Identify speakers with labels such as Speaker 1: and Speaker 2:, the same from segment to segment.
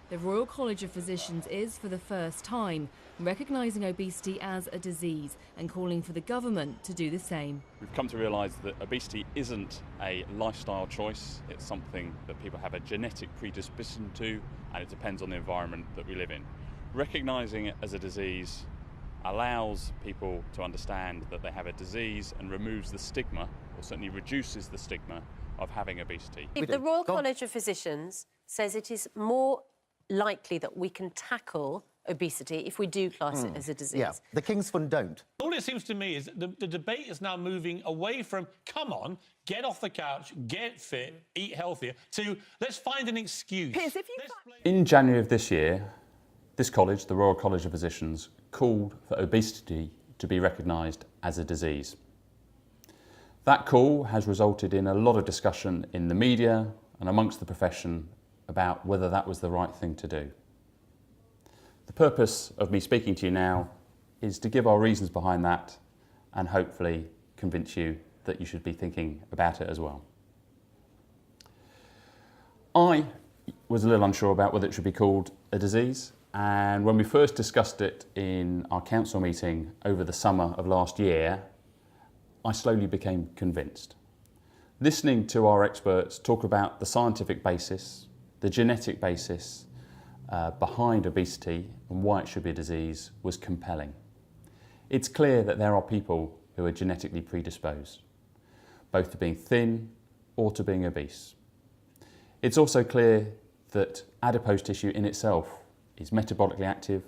Speaker 1: the Royal College of Physicians is, for the first time, recognising obesity as a disease and calling for the government to do the same.
Speaker 2: We've come to realise that obesity isn't a lifestyle choice, it's something that people have a genetic predisposition to, and it depends on the environment that we live in. Recognising it as a disease allows people to understand that they have a disease and removes the stigma, or certainly reduces the stigma, of having obesity.
Speaker 3: If the Royal College of Physicians says it is more likely that we can tackle obesity if we do class it as a disease.
Speaker 4: Yeah, the King's Fund don't.
Speaker 5: All it seems to me is the debate is now moving away from, come on, get off the couch, get fit, eat healthier, to let's find an excuse.
Speaker 3: Piers,
Speaker 2: In January of this year, this college, the Royal College of Physicians, called for obesity to be recognised as a disease. That call has resulted in a lot of discussion in the media and amongst the profession about whether that was the right thing to do. The purpose of me speaking to you now is to give our reasons behind that and hopefully convince you that you should be thinking about it as well. I was a little unsure about whether it should be called a disease, and when we first discussed it in our council meeting over the summer of last year, I slowly became convinced. Listening to our experts talk about the scientific basis, the genetic basis behind obesity and why it should be a disease was compelling. It's clear that there are people who are genetically predisposed, both to being thin or to being obese. It's also clear that adipose tissue in itself is metabolically active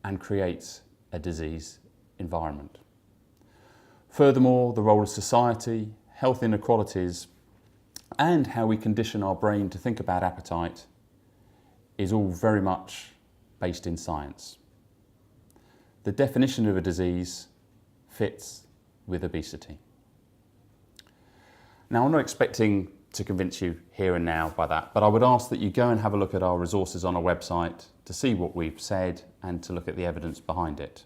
Speaker 2: and creates a disease environment. Furthermore, the role of society, health inequalities, and how we condition our brain to think about appetite is all very much based in science. The definition of a disease fits with obesity. Now, I'm not expecting to convince you here and now by that, but I would ask that you go and have a look at our resources on our website to see what we've said and to look at the evidence behind it.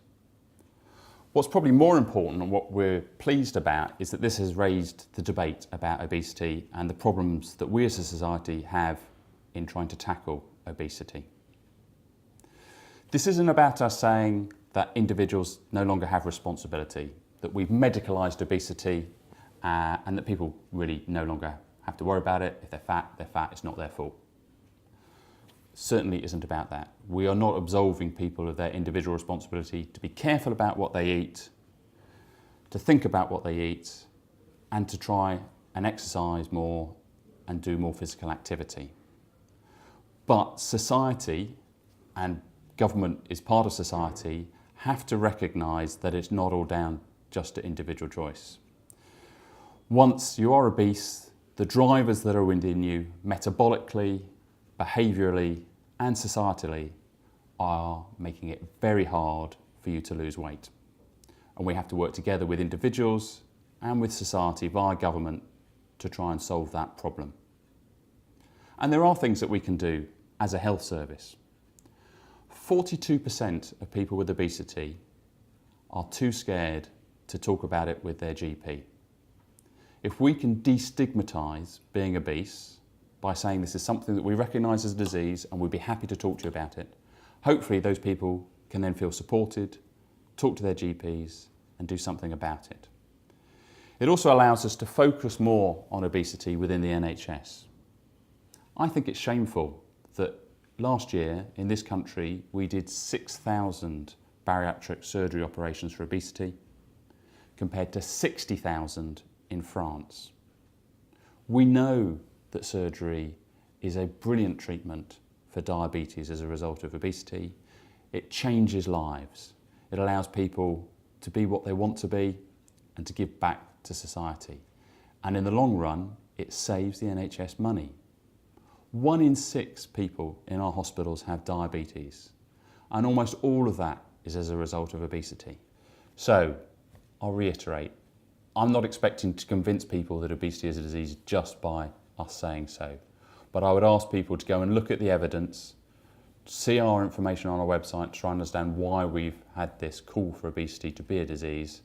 Speaker 2: What's probably more important and what we're pleased about is that this has raised the debate about obesity and the problems that we as a society have in trying to tackle obesity. This isn't about us saying that individuals no longer have responsibility, that we've medicalised obesity and that people really no longer have to worry about it. If they're fat, it's not their fault. Certainly isn't about that. We are not absolving people of their individual responsibility to be careful about what they eat, to think about what they eat, and to try and exercise more and do more physical activity. But society, and government is part of society, have to recognise that it's not all down just to individual choice. Once you are obese, the drivers that are within you, metabolically, behaviourally and societally, are making it very hard for you to lose weight. And we have to work together with individuals and with society via government to try and solve that problem. And there are things that we can do as a health service. 42% of people with obesity are too scared to talk about it with their GP. If we can destigmatise being obese by saying this is something that we recognise as a disease and we'd be happy to talk to you about it, hopefully those people can then feel supported, talk to their GPs and do something about it. It also allows us to focus more on obesity within the NHS. I think it's shameful that last year in this country we did 6,000 bariatric surgery operations for obesity compared to 60,000 in France. We know that surgery is a brilliant treatment for diabetes as a result of obesity. It changes lives. It allows people to be what they want to be and to give back to society. And in the long run, it saves the NHS money. 1 in 6 people in our hospitals have diabetes, and almost all of that is as a result of obesity. So, I'll reiterate, I'm not expecting to convince people that obesity is a disease just by us saying so, but I would ask people to go and look at the evidence, see our information on our website to try and understand why we've had this call for obesity to be a disease,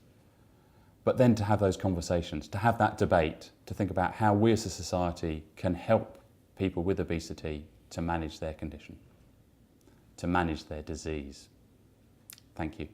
Speaker 2: but then to have those conversations, to have that debate, to think about how we as a society can help people with obesity to manage their condition, to manage their disease. Thank you.